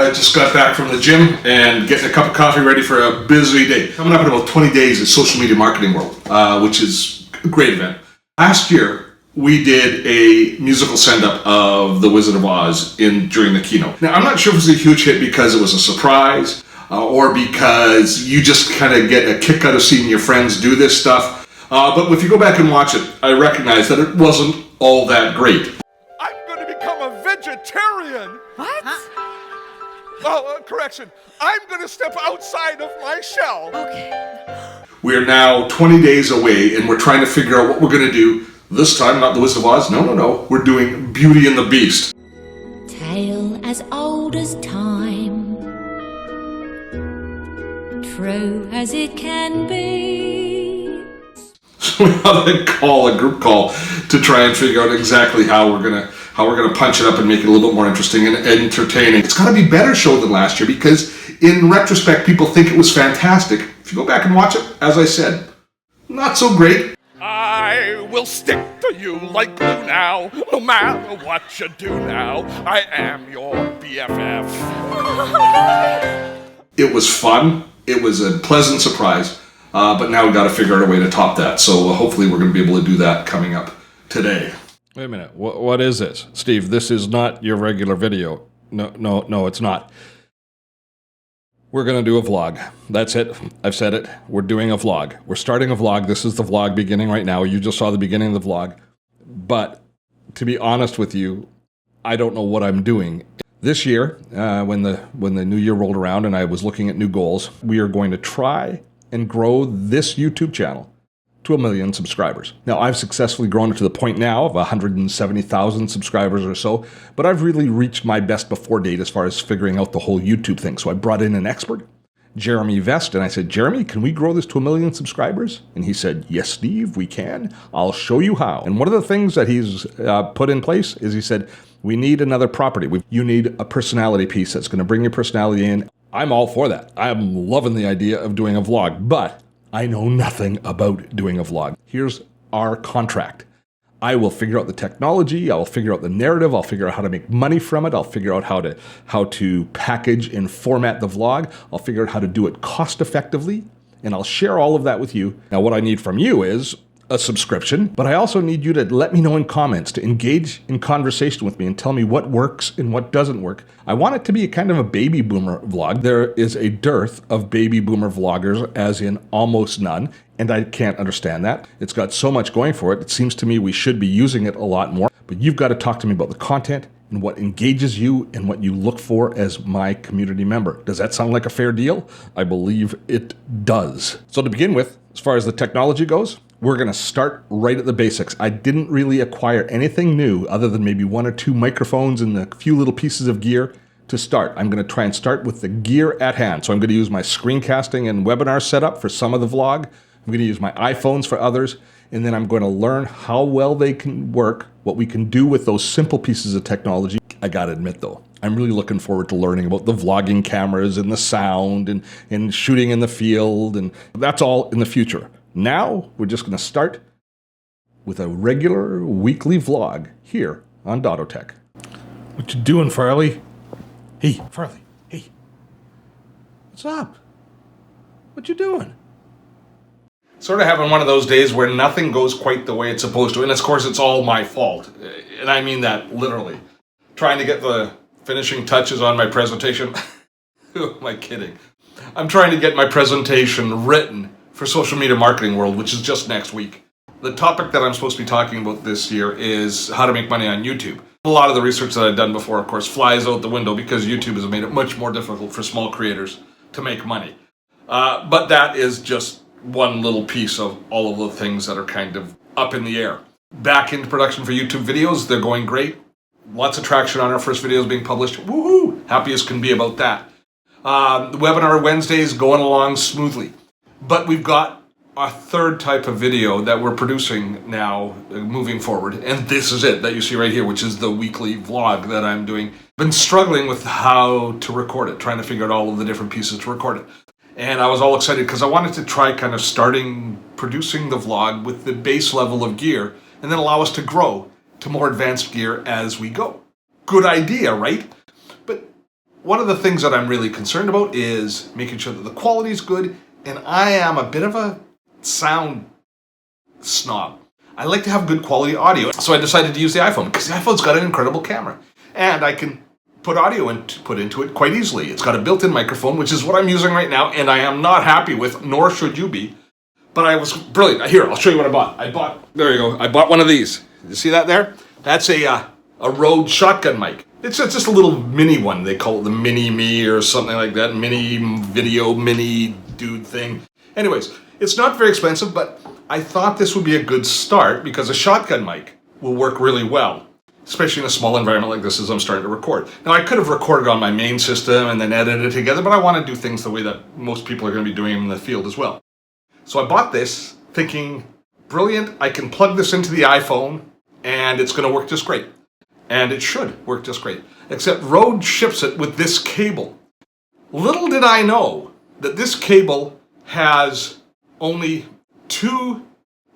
I just got back from the gym and getting a cup of coffee ready for a busy day. Coming up in about 20 days is Social Media Marketing World, which is a great event. Last year, we did a musical send-up of The Wizard of Oz during the keynote. Now, I'm not sure if it was a huge hit because it was a surprise or because you just kind of get a kick out of seeing your friends do this stuff. But if you go back and watch it, I recognize that it wasn't all that great. I'm going to become a vegetarian. What? Oh, correction. I'm going to step outside of my shell. Okay. We're now 20 days away, and we're trying to figure out what we're going to do. This time, not The Wizard of Oz. No. We're doing Beauty and the Beast. Tale as old as time, true as it can be. So we have a group call, to try and figure out exactly how we're gonna punch it up and make it a little bit more interesting and entertaining. It's got to be a better show than last year because, in retrospect, people think it was fantastic. If you go back and watch it, as I said, not so great. I will stick to you like glue now, no matter what you do now. I am your BFF. It was fun. It was a pleasant surprise. But now we've got to figure out a way to top that. So hopefully we're going to be able to do that coming up today. Wait a minute. What is this? Steve, this is not your regular video. No, it's not. We're going to do a vlog. That's it. I've said it. We're doing a vlog. We're starting a vlog. This is the vlog beginning right now. You just saw the beginning of the vlog. But to be honest with you, I don't know what I'm doing. This year, when the new year rolled around and I was looking at new goals, we are going to try and grow this YouTube channel to 1 million subscribers. Now, I've successfully grown it to the point now of 170,000 subscribers or so, but I've really reached my best before date as far as figuring out the whole YouTube thing. So I brought in an expert, Jeremy Vest, and I said, Jeremy, can we grow this to 1 million subscribers? And he said, yes, Steve, we can. I'll show you how. And one of the things that he's put in place is he said, we need another property. You need a personality piece that's going to bring your personality in. I'm all for that. I'm loving the idea of doing a vlog, but I know nothing about doing a vlog. Here's our contract. I will figure out the technology, I will figure out the narrative, I'll figure out how to make money from it, I'll figure out how to package and format the vlog, I'll figure out how to do it cost effectively, and I'll share all of that with you. Now, what I need from you is a subscription, but I also need you to let me know in comments, to engage in conversation with me and tell me what works and what doesn't work. I want it to be a kind of a baby boomer vlog. There is a dearth of baby boomer vloggers, as in almost none, and I can't understand that. It's got so much going for it. It seems to me we should be using it a lot more, but you've got to talk to me about the content and what engages you and what you look for as my community member. Does that sound like a fair deal? I believe it does. So to begin with, as far as the technology goes, we're going to start right at the basics. I didn't really acquire anything new other than maybe 1 or 2 microphones and a few little pieces of gear to start. I'm going to try and start with the gear at hand. So I'm going to use my screencasting and webinar setup for some of the vlog. I'm going to use my iPhones for others. And then I'm going to learn how well they can work, what we can do with those simple pieces of technology. I got to admit though, I'm really looking forward to learning about the vlogging cameras and the sound and shooting in the field. And that's all in the future. Now, we're just going to start with a regular weekly vlog here on Dotto Tech. What you doing, Farley? Hey, Farley, hey. What's up? What you doing? Sort of having one of those days where nothing goes quite the way it's supposed to. And of course, it's all my fault. And I mean that literally. Trying to get the finishing touches on my presentation. Who am I kidding? I'm trying to get my presentation written for Social Media Marketing World, which is just next week. The topic that I'm supposed to be talking about this year is how to make money on YouTube. A lot of the research that I've done before, of course, flies out the window because YouTube has made it much more difficult for small creators to make money. But that is just one little piece of all of the things that are kind of up in the air. Back into production for YouTube videos, they're going great. Lots of traction on our first videos being published. Woohoo! Happy as can be about that. The webinar Wednesdays going along smoothly. But we've got a third type of video that we're producing now moving forward. And this is it that you see right here, which is the weekly vlog that I'm doing. Been struggling with how to record it, trying to figure out all of the different pieces to record it. And I was all excited because I wanted to try kind of starting producing the vlog with the base level of gear and then allow us to grow to more advanced gear as we go. Good idea, right? But one of the things that I'm really concerned about is making sure that the quality is good, and I am a bit of a sound snob. I like to have good quality audio, so I decided to use the iPhone because the iPhone's got an incredible camera, and I can put audio into it quite easily. It's got a built-in microphone, which is what I'm using right now, and I am not happy with, nor should you be. But I was brilliant. Here, I'll show you what I bought. There you go. I bought one of these. You see that there? That's a Rode shotgun mic. It's just a little mini one. They call it the Mini Me or something like that. Mini video, mini dude thing. Anyways, it's not very expensive, but I thought this would be a good start because a shotgun mic will work really well, especially in a small environment like this as I'm starting to record. Now, I could have recorded on my main system and then edited it together, but I want to do things the way that most people are going to be doing in the field as well. So I bought this thinking, brilliant, I can plug this into the iPhone and it's going to work just great. And it should work just great. Except Rode ships it with this cable. Little did I know that this cable has only two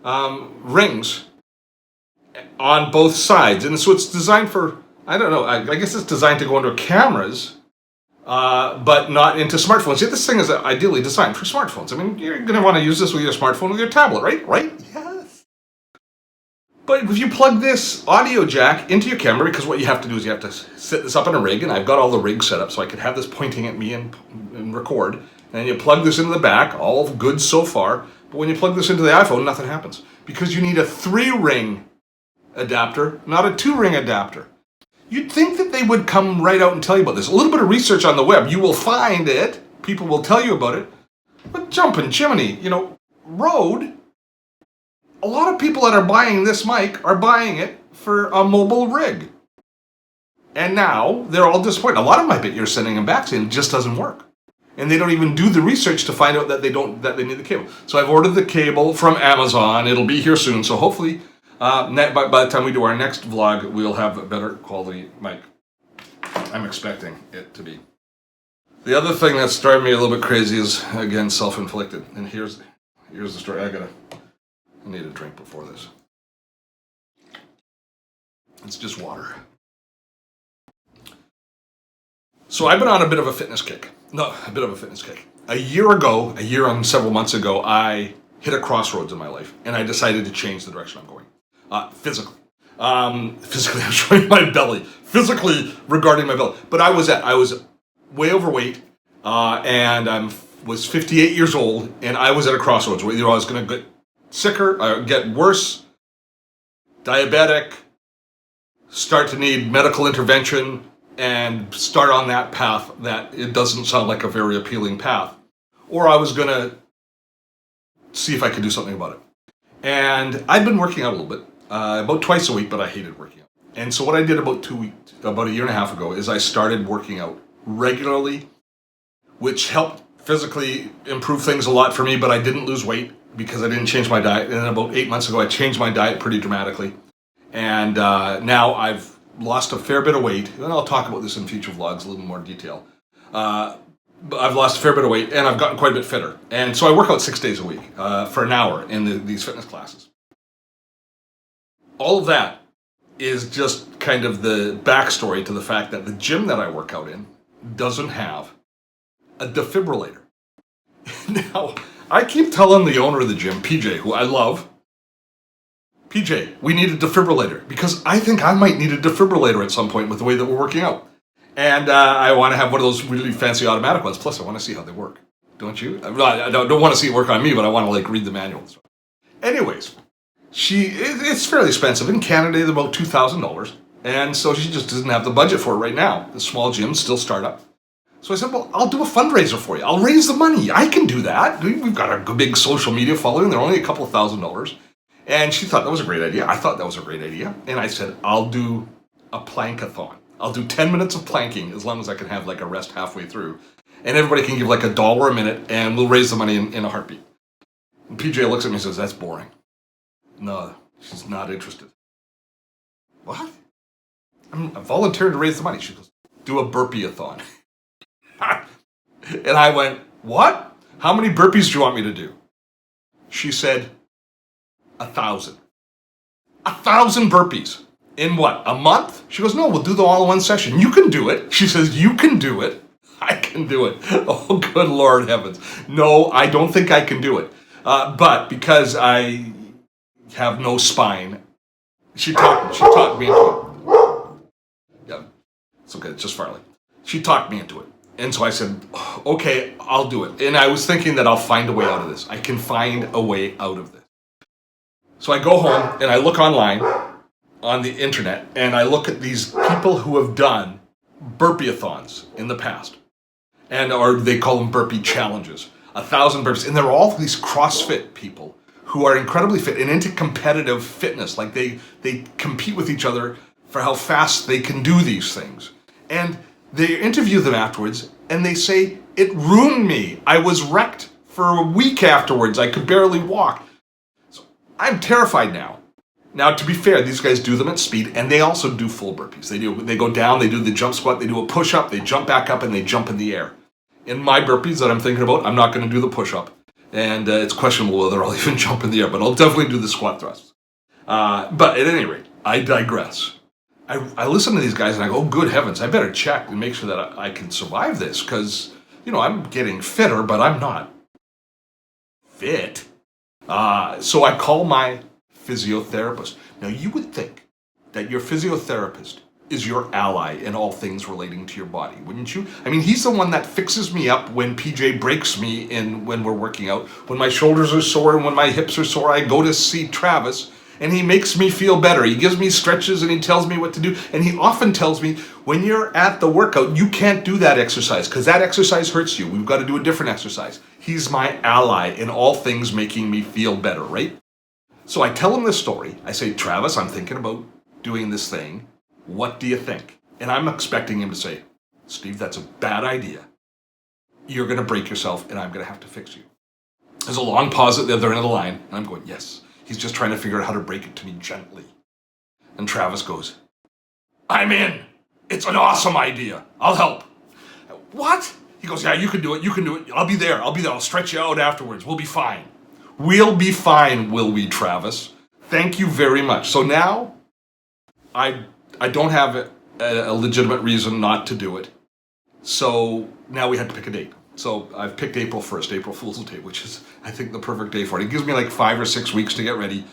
rings on both sides. And so it's designed for, I don't know, I guess it's designed to go into cameras, but not into smartphones. Yet this thing is ideally designed for smartphones. I mean, you're going to want to use this with your smartphone, with your tablet, right? Right? Yes. But if you plug this audio jack into your camera, because what you have to do is you have to set this up in a rig, and I've got all the rigs set up so I could have this pointing at me and record. And you plug this into the back, all good so far. But when you plug this into the iPhone, nothing happens. Because you need a 3-ring adapter, not a 2-ring adapter. You'd think that they would come right out and tell you about this. A little bit of research on the web, you will find it. People will tell you about it. But jumping Jiminy, Rode, a lot of people that are buying this mic are buying it for a mobile rig. And now they're all disappointed. A lot of them, I bet you're sending them back saying it just doesn't work. And they don't even do the research to find out that they need the cable. So I've ordered the cable from Amazon. It'll be here soon. So hopefully, by the time we do our next vlog, we'll have a better quality mic. I'm expecting it to be. The other thing that's driving me a little bit crazy is, again, self-inflicted. And here's the story. I need a drink before this. It's just water. So I've been on a bit of a fitness kick. A year and several months ago, I hit a crossroads in my life, and I decided to change the direction I'm going. Physically. Physically, I'm showing my belly. Physically, regarding my belly. But I was way overweight, and I was 58 years old, and I was at a crossroads where I was going to get sicker, get worse, diabetic, start to need medical intervention, and start on that path that it doesn't sound like a very appealing path. Or I was going to see if I could do something about it. And I'd been working out a little bit, about twice a week, but I hated working out. And so what I did about a year and a half ago is I started working out regularly, which helped physically improve things a lot for me, but I didn't lose weight because I didn't change my diet. And then about 8 months ago, I changed my diet pretty dramatically. And now I've lost a fair bit of weight, and I'll talk about this in future vlogs a little more detail. But I've lost a fair bit of weight, and I've gotten quite a bit fitter. And so I work out 6 days a week for an hour in these fitness classes. All of that is just kind of the backstory to the fact that the gym that I work out in doesn't have a defibrillator. Now, I keep telling the owner of the gym, PJ, who I love, PJ, we need a defibrillator, because I think I might need a defibrillator at some point with the way that we're working out. And I want to have one of those really fancy automatic ones. Plus, I want to see how they work. Don't you? I don't want to see it work on me, but I want to read the manuals. Anyways, it's fairly expensive. In Canada, it's about $2,000. And so she just doesn't have the budget for it right now. The small gym's still startup. So I said, well, I'll do a fundraiser for you. I'll raise the money. I can do that. We've got a big social media following. They're only a couple of $1,000s. And she thought that was a great idea. I thought that was a great idea. And I said, I'll do a plankathon. I'll do 10 minutes of planking as long as I can have a rest halfway through. And everybody can give $1 a minute and we'll raise the money in a heartbeat. And PJ looks at me and says, that's boring. No, she's not interested. What? I'm volunteering to raise the money. She goes, do a burpee-a-thon. And I went, what? How many burpees do you want me to do? She said, 1,000. 1,000 burpees. In what, a month? She goes, no, we'll do them all in one session. You can do it. She says, you can do it. I can do it. Oh, good Lord heavens. No, I don't think I can do it. But because I have no spine, she talked me into it. Yeah, it's okay, it's just Farley. She talked me into it. And so I said, okay, I'll do it. And I was thinking that I'll find a way out of this. I can find a way out of this. So I go home and I look online on the internet and I look at these people who have done burpee-a-thons in the past. Or they call them burpee challenges. 1,000 burpees. And they're all these CrossFit people who are incredibly fit and into competitive fitness. Like they compete with each other for how fast they can do these things. And they interview them afterwards and they say, it ruined me. I was wrecked for a week afterwards. I could barely walk. So I'm terrified now. Now, to be fair, these guys do them at speed, and they also do full burpees. They go down, they do the jump squat, they do a push-up, they jump back up, and they jump in the air. In my burpees that I'm thinking about, I'm not going to do the push-up, and it's questionable whether I'll even jump in the air, but I'll definitely do the squat thrusts. But at any rate, I digress. I listen to these guys, and I go, oh, good heavens, I better check and make sure that I can survive this, because, I'm getting fitter, but I'm not fit. So I call my physiotherapist. Now, you would think that your physiotherapist is your ally in all things relating to your body, wouldn't you? I mean, he's the one that fixes me up when PJ breaks me when we're working out. When my shoulders are sore and when my hips are sore, I go to see Travis, and he makes me feel better. He gives me stretches and he tells me what to do. And he often tells me, when you're at the workout, you can't do that exercise because that exercise hurts you. We've got to do a different exercise. He's my ally in all things making me feel better, right? So I tell him this story. I say, Travis, I'm thinking about doing this thing. What do you think? And I'm expecting him to say, Steve, that's a bad idea. You're going to break yourself and I'm going to have to fix you. There's a long pause at the other end of the line. And I'm going, yes. He's just trying to figure out how to break it to me gently. And Travis goes, I'm in. It's an awesome idea. I'll help. What? He goes, yeah, you can do it. You can do it. I'll be there. I'll stretch you out afterwards. We'll be fine. We'll be fine, will we, Travis? Thank you very much. So now, I don't have a legitimate reason not to do it. So now we had to pick a date. So I've picked April 1st, April Fool's Day, which is, I think, the perfect day for it. It gives me like 5 or 6 weeks to get ready.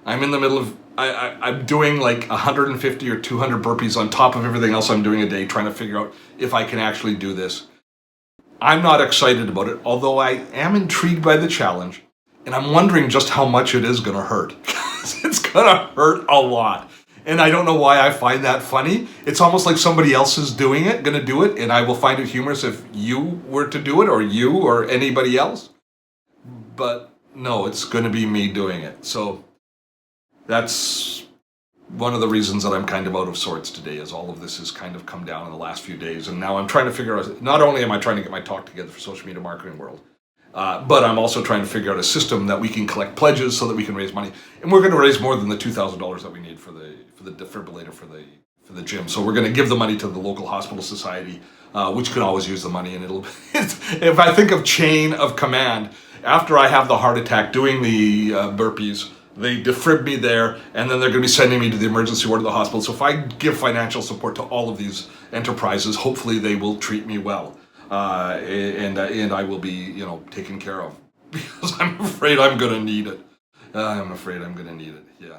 I'm in the middle of, I'm doing like 150 or 200 burpees on top of everything else I'm doing a day, trying to figure out if I can actually do this. I'm not excited about it, although I am intrigued by the challenge. And I'm wondering just how much it is going to hurt. It's going to hurt a lot. And I don't know why I find that funny. It's almost like somebody else is going to do it, and I will find it humorous if you were to do it, or you, or anybody else. But no, it's going to be me doing it. So that's one of the reasons that I'm kind of out of sorts today, is all of this has kind of come down in the last few days. And now I'm trying to figure out, not only am I trying to get my talk together for social media marketing world, but I'm also trying to figure out a system that we can collect pledges so that we can raise money. And we're going to raise more than the $2,000 that we need for the defibrillator for the gym. So we're going to give the money to the local hospital society, which can always use the money. And if I think of chain of command, after I have the heart attack doing the burpees, they defib me there, and then they're going to be sending me to the emergency ward of the hospital. So if I give financial support to all of these enterprises, hopefully they will treat me well. And I will be, taken care of, because I'm afraid I'm going to need it. Yeah.